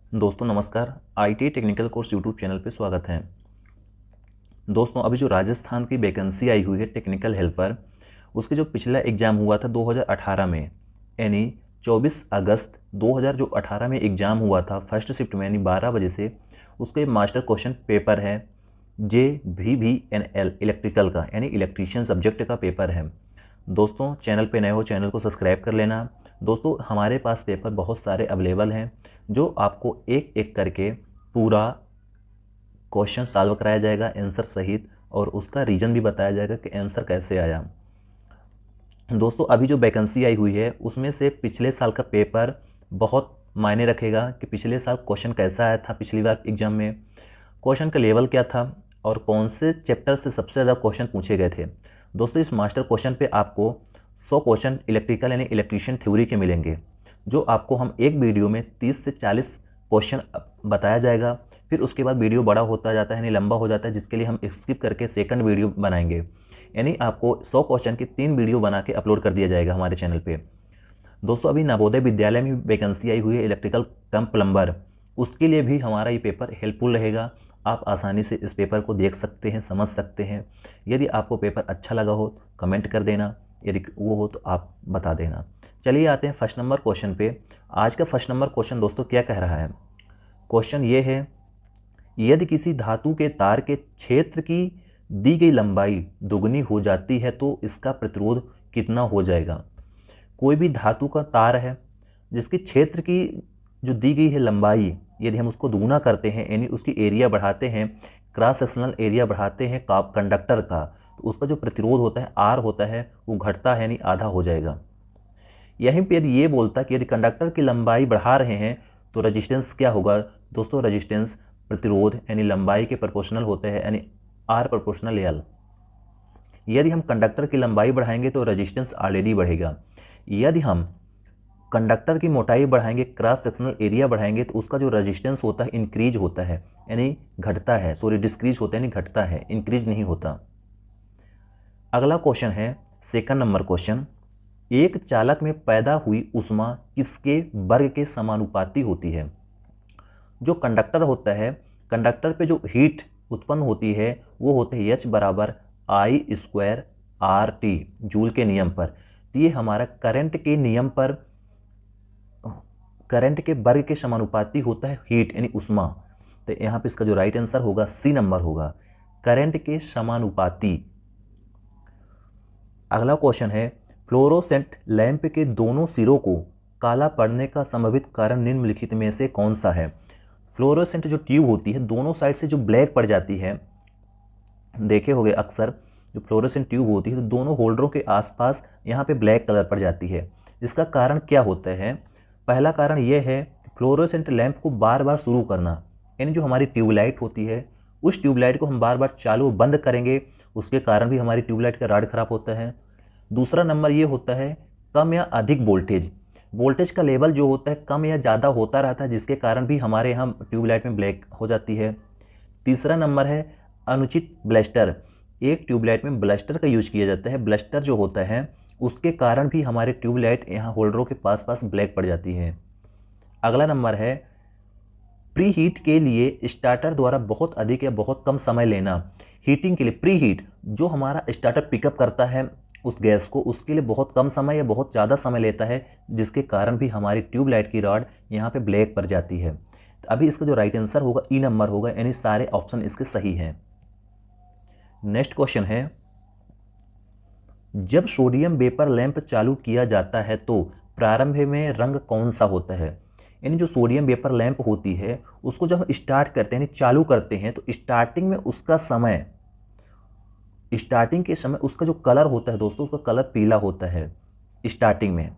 दोस्तों नमस्कार। IT technical course YouTube channel पे स्वागत है। दोस्तों अभी जो राजस्थान की वैकेंसी आई हुई है टेक्निकल हेल्पर, उसके जो पिछला एग्ज़ाम हुआ था 2018 में, यानी 24 अगस्त 2018 में एग्ज़ाम हुआ था फर्स्ट शिफ्ट में, यानी 12 बजे से। उसके मास्टर क्वेश्चन पेपर है JVVNL इलेक्ट्रिकल का, यानी इलेक्ट्रीशियन सब्जेक्ट का पेपर है। दोस्तों चैनल पे नए हो, चैनल को सब्सक्राइब कर लेना। दोस्तों हमारे पास पेपर बहुत सारे अवेलेबल हैं, जो आपको एक एक करके पूरा क्वेश्चन सॉल्व कराया जाएगा आंसर सहित, और उसका रीज़न भी बताया जाएगा कि आंसर कैसे आया। दोस्तों अभी जो वैकेंसी आई हुई है उसमें से पिछले साल का पेपर बहुत मायने रखेगा कि पिछले साल क्वेश्चन कैसा आया था, पिछली बार एग्जाम में क्वेश्चन का लेवल क्या था और कौन से चैप्टर से सबसे ज़्यादा क्वेश्चन पूछे गए थे। दोस्तों इस मास्टर क्वेश्चन पे आपको 100 क्वेश्चन इलेक्ट्रिकल यानी इलेक्ट्रीशियन थ्योरी के मिलेंगे, जो आपको हम एक वीडियो में 30 से 40 क्वेश्चन बताया जाएगा। फिर उसके बाद वीडियो बड़ा होता जाता है, यानी लंबा हो जाता है, जिसके लिए हम स्किप करके सेकंड वीडियो बनाएंगे। यानी आपको 100 क्वेश्चन की 3 वीडियो बना के अपलोड कर दिया जाएगा हमारे चैनल पे। दोस्तों अभी नवोदय विद्यालय में वैकेंसी आई हुई है इलेक्ट्रिकल कम प्लम्बर, उसके लिए भी हमारा ये पेपर हेल्पफुल रहेगा। आप आसानी से इस पेपर को देख सकते हैं, समझ सकते हैं। यदि आपको पेपर अच्छा लगा हो तो कमेंट कर देना, यदि वो हो तो आप बता देना। चलिए आते हैं फर्स्ट नंबर क्वेश्चन पे। आज का फर्स्ट नंबर क्वेश्चन दोस्तों क्या कह रहा है। क्वेश्चन ये है, यदि किसी धातु के तार के क्षेत्र की दी गई लंबाई दुगनी हो जाती है तो इसका प्रतिरोध कितना हो जाएगा। कोई भी धातु का तार है जिसकी क्षेत्र की जो दी गई है लंबाई, यदि हम उसको दुगुना करते हैं यानी उसकी एरिया बढ़ाते हैं, क्रॉस सेक्शनल एरिया बढ़ाते हैं कंडक्टर का, तो उसका जो प्रतिरोध होता है आर होता है वो घटता है, यानी आधा हो जाएगा। यहीं पर यदि ये बोलता कि यदि कंडक्टर की लंबाई बढ़ा रहे हैं तो रजिस्टेंस क्या होगा। दोस्तों रजिस्टेंस प्रतिरोध यानी लंबाई के प्रोपोर्शनल होते हैं, यानी आर प्रोपोर्शनल एल। यदि हम कंडक्टर की लंबाई बढ़ाएंगे तो रजिस्टेंस ऑलरेडी बढ़ेगा। यदि हम कंडक्टर की मोटाई बढ़ाएंगे, क्रॉस सेक्शनल एरिया बढ़ाएंगे, तो उसका जो रजिस्टेंस होता है इंक्रीज होता है, यानी घटता है, सॉरी डिस्क्रीज होता है यानी घटता है, इंक्रीज नहीं होता। अगला क्वेश्चन है सेकंड नंबर क्वेश्चन, एक चालक में पैदा हुई ऊष्मा किसके वर्ग के समानुपाती होती है। जो कंडक्टर होता है, कंडक्टर पे जो हीट उत्पन्न होती है वो होते है H बराबर I² RT, जूल के नियम पर। तो ये हमारा करंट के नियम पर, करंट के वर्ग के समानुपाती होता है हीट यानी ऊष्मा। तो यहाँ पे इसका जो राइट आंसर होगा सी नंबर होगा, करंट के समानुपाती। अगला क्वेश्चन है, फ्लोरोसेंट लैंप के दोनों सिरों को काला पड़ने का संभावित कारण निम्नलिखित में से कौन सा है। फ्लोरोसेंट जो ट्यूब होती है दोनों साइड से जो ब्लैक पड़ जाती है, देखे होंगे अक्सर जो फ्लोरोसेंट ट्यूब होती है तो दोनों होल्डरों के आसपास यहाँ पे ब्लैक कलर पड़ जाती है। इसका कारण क्या होता है। पहला कारण यह है फ्लोरोसेंट लैंप को बार बार शुरू करना, यानी जो हमारी ट्यूबलाइट होती है उस ट्यूबलाइट को हम बार बार चालू बंद करेंगे, उसके कारण भी हमारी ट्यूबलाइट का रॉड खराब होता है। दूसरा नंबर ये होता है कम या अधिक वोल्टेज, वोल्टेज का लेवल जो होता है कम या ज़्यादा होता रहता है, जिसके कारण भी हमारे यहाँ ट्यूबलाइट में ब्लैक हो जाती है। तीसरा नंबर है अनुचित ब्लास्टर, एक ट्यूबलाइट में ब्लास्टर का यूज किया जाता है, ब्लास्टर जो होता है उसके कारण भी हमारे ट्यूबलाइट यहाँ होल्डरों के पास पास ब्लैक पड़ जाती है। अगला नंबर है प्री हीट के लिए स्टार्टर द्वारा बहुत अधिक या बहुत कम समय लेना। हीटिंग के लिए प्री हीट जो हमारा स्टार्टर पिकअप करता है उस गैस को, उसके लिए बहुत कम समय या बहुत ज़्यादा समय लेता है, जिसके कारण भी हमारी ट्यूबलाइट की रॉड यहाँ पे ब्लैक पड़ जाती है। तो अभी इसका जो राइट आंसर होगा ई नंबर होगा, यानी सारे ऑप्शन इसके सही हैं। नेक्स्ट क्वेश्चन है, जब सोडियम वेपर लैंप चालू किया जाता है तो प्रारंभ में रंग कौन सा होता है। यानी जो सोडियम वेपर लैंप होती है उसको जब हम स्टार्ट करते हैं यानी चालू करते हैं तो स्टार्टिंग में उसका समय, स्टार्टिंग के समय उसका जो कलर होता है दोस्तों, उसका कलर पीला होता है। स्टार्टिंग में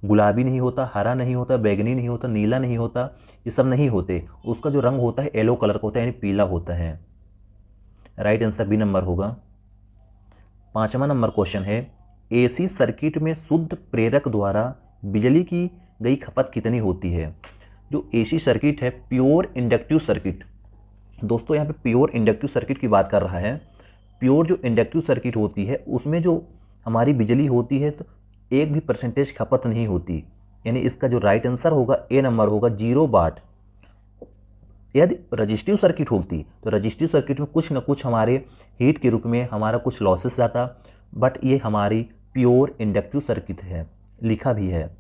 गुलाबी नहीं होता, हरा नहीं होता, बैगनी नहीं होता, नीला नहीं होता, ये सब नहीं होते। उसका जो रंग होता है येलो कलर का होता है, यानी पीला होता है। राइट आंसर बी नंबर होगा। पांचवा नंबर क्वेश्चन है, एसी सर्किट में शुद्ध प्रेरक द्वारा बिजली की गई खपत कितनी होती है। जो एसी सर्किट है प्योर इंडक्टिव सर्किट, दोस्तों यहाँ पे प्योर इंडक्टिव सर्किट की बात कर रहा है। प्योर जो इंडक्टिव सर्किट होती है उसमें जो हमारी बिजली होती है तो एक भी परसेंटेज खपत नहीं होती, यानी इसका जो राइट आंसर होगा ए नंबर होगा 0 वाट, यदि रजिस्टिव सर्किट होती तो रजिस्टिव सर्किट में कुछ न कुछ हमारे हीट के रूप में हमारा कुछ लॉसेस जाता, बट ये हमारी प्योर इंडक्टिव सर्किट है, लिखा भी है।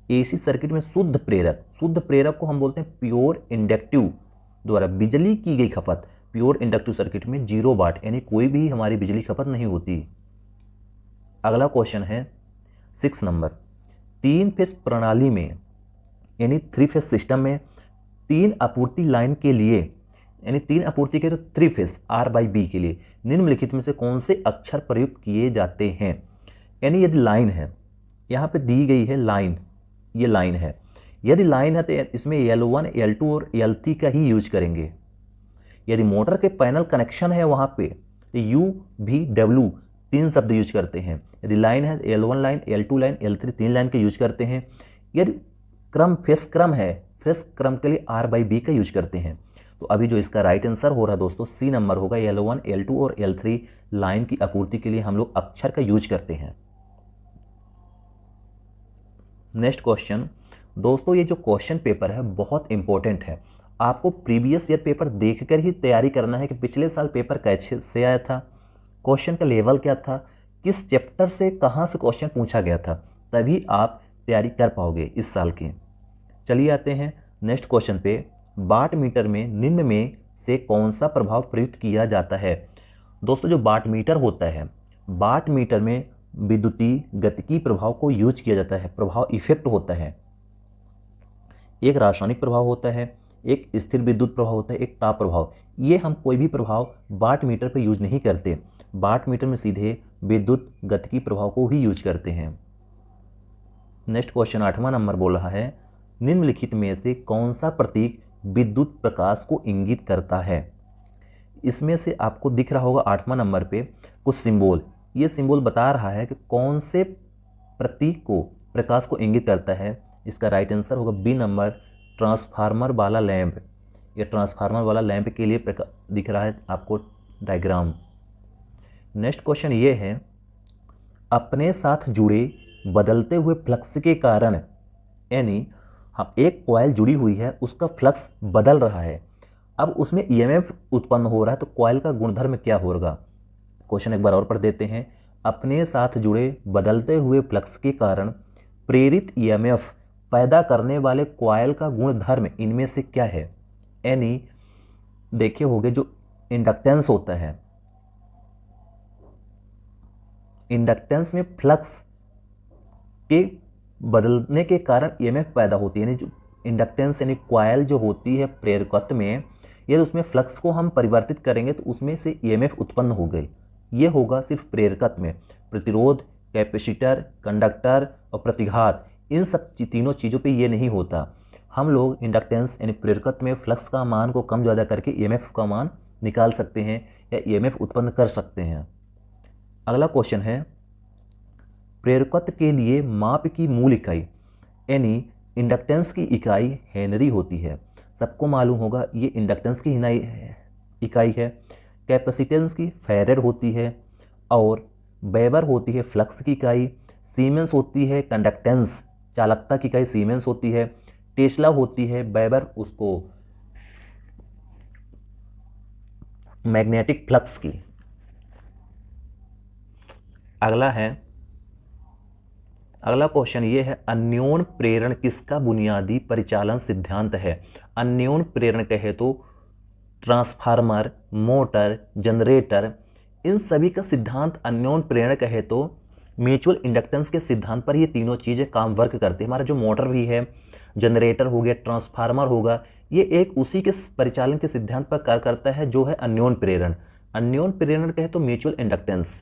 एसी सर्किट में शुद्ध प्रेरक को हम बोलते हैं प्योर इंडक्टिव, द्वारा बिजली की गई खपत प्योर इंडक्टिव सर्किट में 0 वाट, यानी कोई भी हमारी बिजली खपत नहीं होती। अगला क्वेश्चन है 6 नंबर, 3 फेज प्रणाली में यानी 3 फेज सिस्टम में 3 आपूर्ति लाइन के लिए, यानी 3 आपूर्ति के तो 3 फेज R/B के लिए निम्नलिखित में से कौन से अक्षर प्रयुक्त किए जाते हैं। यानी यदि लाइन है, यहाँ पे दी गई है लाइन, ये लाइन है, यदि लाइन है तो इसमें L1, L2 और L3 का ही यूज करेंगे। यदि मोटर के पैनल कनेक्शन है वहाँ पे तो UVW 3 शब्द यूज करते हैं। यदि लाइन है L1 line, L2 line, L3 3 line का यूज करते हैं। यदि क्रम फेस क्रम है, फेस क्रम के लिए R/B का यूज करते हैं। तो अभी जो इसका राइट आंसर हो रहा है दोस्तों C नंबर होगा। L1, L2 और L3 लाइन की आपूर्ति के लिए हम लोग अक्षर का यूज करते हैं। नेक्स्ट क्वेश्चन दोस्तों, ये जो क्वेश्चन पेपर है बहुत इंपॉर्टेंट है। आपको प्रीवियस ईयर पेपर देखकर ही तैयारी करना है कि पिछले साल पेपर कैसे से आया था, क्वेश्चन का लेवल क्या था, किस चैप्टर से कहाँ से क्वेश्चन पूछा गया था, तभी आप तैयारी कर पाओगे इस साल की। चलिए आते हैं नेक्स्ट क्वेश्चन पे। वाट मीटर में निम्न में से कौन सा प्रभाव प्रयुक्त किया जाता है। दोस्तों जो वाट मीटर होता है, वाट मीटर में विद्युतीय गतिकी प्रभाव को यूज किया जाता है। प्रभाव इफेक्ट होता है, एक रासायनिक प्रभाव होता है, एक स्थिर विद्युत प्रभाव होता है, एक ताप प्रभाव। ये हम कोई भी प्रभाव वाट मीटर पे यूज नहीं करते, वाट मीटर में सीधे विद्युत गतिकी प्रभाव को ही यूज करते हैं। नेक्स्ट क्वेश्चन 8वां नंबर बोल रहा है, निम्नलिखित में से कौन सा प्रतीक विद्युत प्रकाश को इंगित करता है। इसमें से आपको दिख रहा होगा 8वां नंबर पे कुछ सिंबल, ये सिंबल बता रहा है कि कौन से प्रतीक को प्रकाश को इंगित करता है। इसका राइट आंसर होगा बी नंबर, ट्रांसफार्मर वाला लैंप। ये ट्रांसफार्मर वाला लैंप के लिए दिख रहा है आपको डायग्राम। नेक्स्ट क्वेश्चन ये है, अपने साथ जुड़े बदलते हुए फ्लक्स के कारण, यानी हम एक कॉइल जुड़ी हुई है उसका फ्लक्स बदल रहा है, अब उसमें ईएमएफ उत्पन्न हो रहा है, तो कॉइल का गुणधर्म क्या होगा। क्वेश्चन एक बार और पढ़ देते हैं। अपने साथ जुड़े बदलते हुए फ्लक्स के कारण प्रेरित ईएमएफ पैदा करने वाले कॉइल का गुणधर्म इनमें से क्या है। यानी देखे होंगे जो इंडक्टेंस होता है, इंडक्टेंस में फ्लक्स के बदलने के कारण ईएमएफ पैदा होती है। यानी जो इंडक्टेंस यानी कॉइल जो होती है प्रेरकत्व में, यदि उसमें फ्लक्स को हम परिवर्तित करेंगे तो उसमें से ईएमएफ उत्पन्न हो गई। ये होगा सिर्फ प्रेरकत्व में। प्रतिरोध, कैपेसिटर, कंडक्टर और प्रतिघात, इन सब तीनों चीज़ों पे ये नहीं होता। हम लोग इंडक्टेंस यानी प्रेरकत्व में फ्लक्स का मान को कम ज़्यादा करके ईएमएफ का मान निकाल सकते हैं या ईएमएफ उत्पन्न कर सकते हैं। अगला क्वेश्चन है, प्रेरकत्व के लिए माप की मूल इकाई, यानी इंडक्टेंस की इकाई हेनरी होती है। सबको मालूम होगा ये इंडक्टेंस की इकाई है। कैपेसिटेंस की फैरेड होती है और वेबर होती है फ्लक्स की इकाई। सीमेंस होती है कंडक्टेंस, चालकता की इकाई सीमेंस होती है। टेस्ला होती है वेबर, उसको मैग्नेटिक फ्लक्स की। अगला क्वेश्चन ये है, अन्योन प्रेरण किसका बुनियादी परिचालन सिद्धांत है। अन्योन प्रेरण कहे तो ट्रांसफार्मर, मोटर, जनरेटर, इन सभी का सिद्धांत अन्योन प्रेरण कहे तो म्यूचुअल इंडक्टेंस के सिद्धांत पर ये तीनों चीज़ें काम वर्क करती है। हमारा जो मोटर भी है, जनरेटर हो गया, ट्रांसफार्मर होगा, ये एक उसी के परिचालन के सिद्धांत पर कार्य करता है जो है अन्योन प्रेरण। अन्योन प्रेरण कहे तो म्यूचुअल इंडक्टेंस।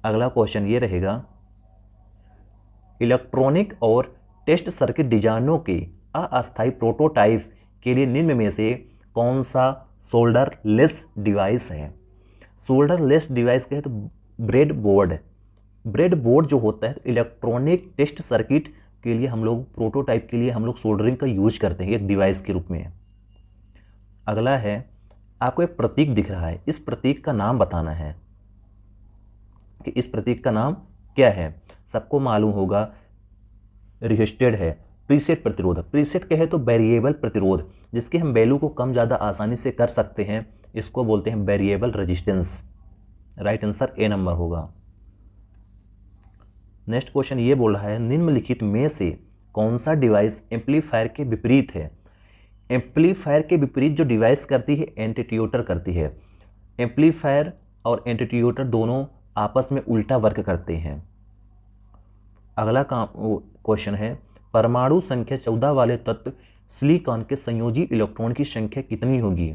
अगला क्वेश्चन ये रहेगा, इलेक्ट्रॉनिक और टेस्ट सर्किट डिजाइनों के अस्थायी प्रोटोटाइप के लिए निम्न में से कौन सा सोल्डर लेस डिवाइस है। सोल्डर लेस डिवाइस कहे तो ब्रेड बोर्ड जो होता है, इलेक्ट्रॉनिक टेस्ट सर्किट के लिए हम लोग प्रोटोटाइप के लिए हम लोग सोल्डरिंग का यूज करते हैं एक डिवाइस के रूप में। अगला है, आपको एक प्रतीक दिख रहा है, इस प्रतीक का नाम बताना है कि इस प्रतीक का नाम क्या है। सबको मालूम होगा रिहिस्टेड है, प्रीसेट प्रतिरोध, प्रीसेट कहे तो वेरिएबल प्रतिरोध, जिसके हम वैल्यू को कम ज़्यादा आसानी से कर सकते हैं, इसको बोलते हैं variable resistance. Right answer A number होगा। नेक्स्ट क्वेश्चन ये बोल रहा है निम्नलिखित में से कौन सा डिवाइस एम्पलीफायर के विपरीत है। एम्पलीफायर के विपरीत जो डिवाइस करती है एंटीट्यूटर करती है। एम्पलीफायर और एंटीट्यूटर दोनों आपस में उल्टा वर्क करते हैं। अगला क्वेश्चन है परमाणु संख्या 14 वाले तत्व सिलिकॉन के संयोजी इलेक्ट्रॉन की संख्या कितनी होगी।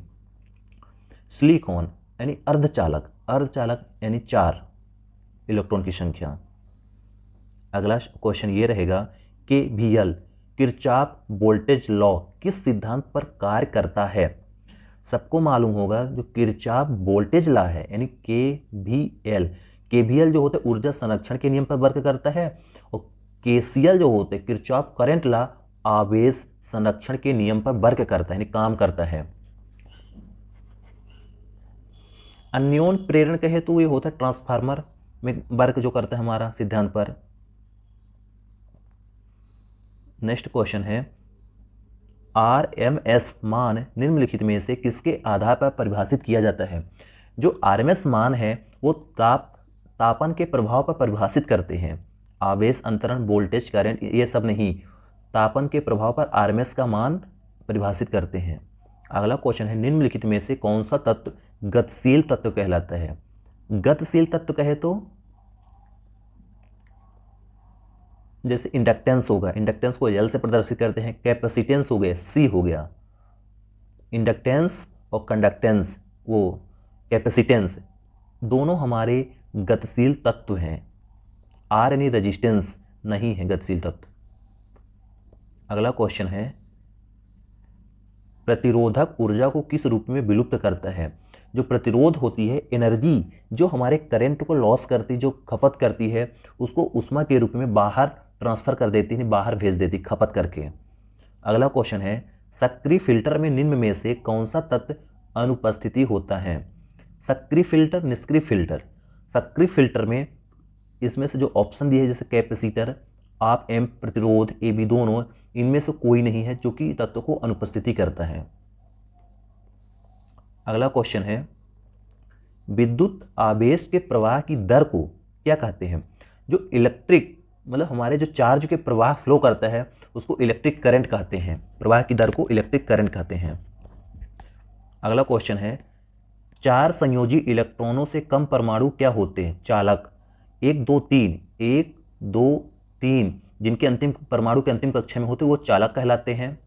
सिलिकॉन यानी अर्धचालक, अर्धचालक यानी 4 इलेक्ट्रॉन की संख्या। अगला क्वेश्चन ये रहेगा KVL किरचॉफ वोल्टेज लॉ किस सिद्धांत पर कार्य करता है। सबको मालूम होगा जो किरचॉफ वोल्टेज लॉ है यानी KVL जो होता है ऊर्जा संरक्षण के नियम पर वर्क करता है, और KCL जो होते हैं किरचॉफ करंट लॉ आवेश संरक्षण के नियम पर वर्क करता है यानी काम करता है। अन्योन प्रेरण कहे तो ये होता है ट्रांसफार्मर में वर्क जो करता है हमारा सिद्धांत पर। नेक्स्ट क्वेश्चन है RMS मान निम्नलिखित में से किसके आधार पर परिभाषित किया जाता है। जो RMS मान है वो तापन के प्रभाव पर परिभाषित करते हैं। आवेश अंतरण वोल्टेज करंट ये सब नहीं, तापन के प्रभाव पर RMS का मान परिभाषित करते हैं। अगला क्वेश्चन है निम्नलिखित में से कौन सा तत्व गतिशील तत्व कहलाता है। गतिशील तत्व कहे तो जैसे इंडक्टेंस होगा, इंडक्टेंस को L से प्रदर्शित करते हैं। कैपेसिटेंस हो गया C हो गया। इंडक्टेंस और कंडक्टेंस वो कैपेसिटेंस दोनों हमारे गतिशील तत्व हैं। R यानी रेजिस्टेंस नहीं है गतिशील तत्व। अगला क्वेश्चन है प्रतिरोधक ऊर्जा को किस रूप में विलुप्त करता है। जो प्रतिरोध होती है एनर्जी जो हमारे करंट को लॉस करती, जो खपत करती है, उसको उष्मा के रूप में बाहर ट्रांसफर कर देती है, बाहर भेज देती खपत करके। अगला क्वेश्चन है सक्रिय फिल्टर में निम्न में से कौन सा तत्व अनुपस्थिति होता है। सक्रिय फिल्टर, निष्क्रिय फिल्टर। सक्रिय फिल्टर में इसमें से जो ऑप्शन दिए है जैसे कैपेसिटर, आप एम्प, प्रतिरोध, AB दोनों, इनमें से कोई नहीं है जो कि तत्व को अनुपस्थिति करता है। अगला क्वेश्चन है विद्युत आवेश के प्रवाह की दर को क्या कहते हैं। जो इलेक्ट्रिक मतलब हमारे जो चार्ज के प्रवाह फ्लो करता है उसको इलेक्ट्रिक करंट कहते हैं। प्रवाह की दर को इलेक्ट्रिक करंट कहते हैं। अगला क्वेश्चन है 4 संयोजी इलेक्ट्रॉनों से कम परमाणु क्या होते हैं। चालक 1 2 3, 1 2 3 जिनके अंतिम परमाणु के अंतिम कक्षा में होते हैं वो चालक कहलाते हैं।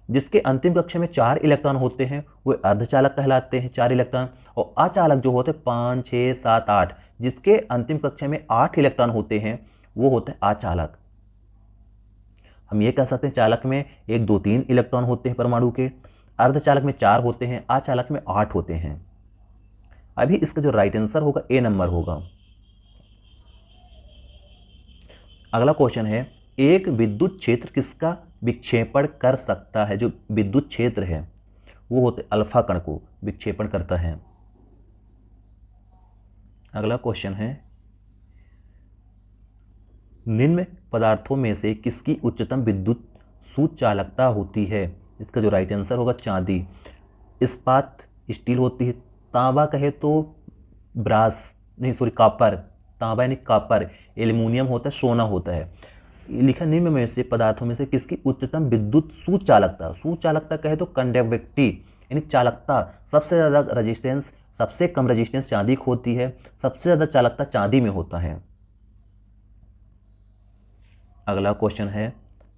जिसके अंतिम कक्षा में 4 इलेक्ट्रॉन होते हैं वो अर्धचालक कहलाते हैं, 4 इलेक्ट्रॉन। और अचालक जो होते हैं 5 6 7 8, जिसके अंतिम कक्षा में 8 इलेक्ट्रॉन होते हैं वो होते हैं अचालक। हम ये कह सकते हैं चालक में 1 2 3 इलेक्ट्रॉन होते हैं परमाणु के, अर्धचालक में 4 होते हैं, अचालक में 8 होते हैं। अभी इसका जो राइट आंसर होगा ए नंबर होगा। अगला क्वेश्चन है एक विद्युत क्षेत्र किसका विक्षेपण कर सकता है। जो विद्युत क्षेत्र है वो होते अल्फा कण को विक्षेपण करता है। अगला क्वेश्चन है निम्न पदार्थों में से किसकी उच्चतम विद्युत सुचालकता होती है। इसका जो राइट आंसर होगा चांदी। इस्पात स्टील होती है। तांबा कहे तो ब्रास नहीं सॉरी कापर, तांबा यानी कापर। एल्युमिनियम होता है, सोना होता है। लिखा निम्न में से पदार्थों में से किसकी उच्चतम विद्युत सुचालकता। सुचालकता कहे तो कंडक्टिविटी यानी चालकता। सबसे ज़्यादा रेजिस्टेंस, सबसे कम रेजिस्टेंस चांदी की होती है, सबसे ज़्यादा चालकता चांदी में होता है। अगला क्वेश्चन है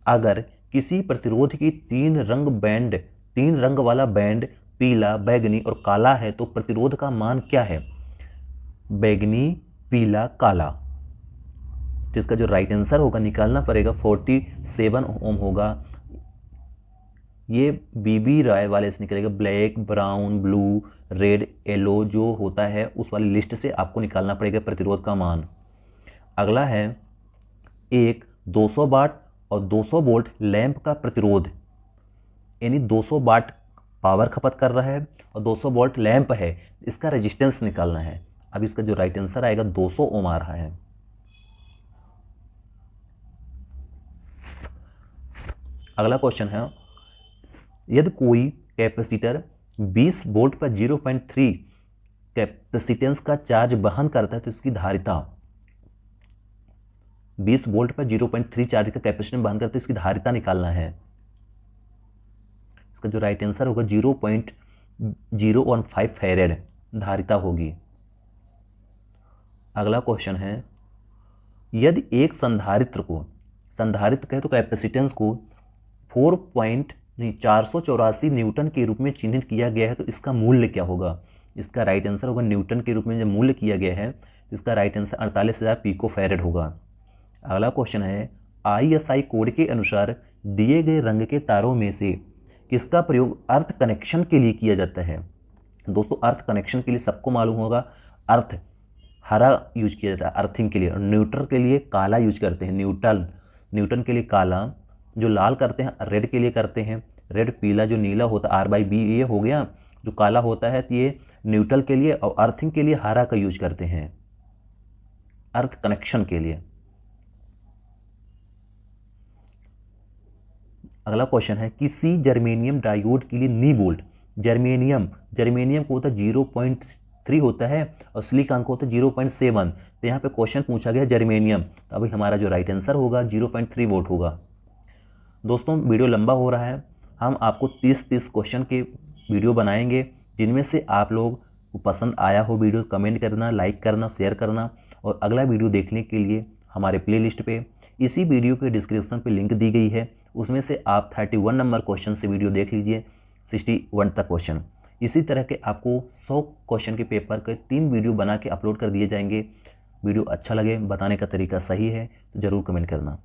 अगर किसी प्रतिरोध की 3 रंग वाला बैंड पीला, बैगनी और काला है तो प्रतिरोध का मान क्या है। बैगनी, पीला, काला। तो इसका जो राइट आंसर होगा निकालना पड़ेगा 47 ओम होगा। ये BB राय वाले से निकलेगा। Black, brown, blue, red, yellow जो होता है उस वाली लिस्ट से आपको निकालना पड़ेगा प्रतिरोध का मान। अगला है एक 200 वाट और 200 वोल्ट लैंप का प्रतिरोध यानी 200 वाट पावर खपत कर रहा है और 200 वोल्ट लैंप है, इसका रेजिस्टेंस निकालना है। अब इसका जो राइट आंसर आएगा 200 ओम आ रहा है। अगला क्वेश्चन है, यदि कोई कैपेसिटर 20 वोल्ट पर 0.3 कैपेसिटेंस का चार्ज वहन करता है तो इसकी धारिता, 20 वोल्ट पर 0.3 चार्ज का कैपेसिटर वहन करता है, इसकी धारिता निकालना है। इसका जो राइट आंसर होगा 0.015 फैरेड धारिता होगी। अगला क्वेश्चन है, यदि एक संधारित्र कहे तो कैपेसिटेंस को 484 न्यूटन के रूप में चिन्हित किया गया है तो इसका मूल्य क्या होगा। इसका राइट आंसर होगा, न्यूटन के रूप में जब मूल्य किया गया है तो इसका राइट आंसर 48,000 पिको फैरेड होगा। अगला क्वेश्चन है, ISI कोड के अनुसार दिए गए रंग के तारों में से किसका प्रयोग अर्थ कनेक्शन के लिए किया जाता है। दोस्तों अर्थ कनेक्शन के लिए सबको मालूम होगा अर्थ हरा यूज किया जाता है अर्थिंग के लिए, और न्यूट्रल के लिए काला यूज करते हैं। न्यूटन के लिए काला, जो लाल करते हैं रेड के लिए करते हैं, रेड पीला, जो नीला होता है R/B ये हो गया, जो काला होता है तो ये न्यूट्रल के लिए, और अर्थिंग के लिए हरा का यूज करते हैं अर्थ कनेक्शन के लिए। अगला क्वेश्चन है, किसी जर्मेनियम डायोड के लिए नी वोल्ट, जर्मेनियम को होता है 0.3 होता है और सिलिकॉन को होता है 0.7, तो यहाँ पे क्वेश्चन पूछा गया जर्मेनियम, तो अभी हमारा जो राइट आंसर होगा 0.3 वोल्ट होगा। दोस्तों वीडियो लंबा हो रहा है, हम आपको 30 क्वेश्चन के वीडियो बनाएंगे, जिनमें से आप लोग को पसंद आया हो वीडियो कमेंट करना, लाइक करना, शेयर करना, और अगला वीडियो देखने के लिए हमारे प्लेलिस्ट पे इसी वीडियो के डिस्क्रिप्शन पे लिंक दी गई है, उसमें से आप 31 नंबर क्वेश्चन से वीडियो देख लीजिए 61 तक क्वेश्चन। इसी तरह के आपको 100 क्वेश्चन के पेपर के 3 वीडियो बना के अपलोड कर दिए जाएंगे। वीडियो अच्छा लगे, बताने का तरीका सही है तो ज़रूर कमेंट करना।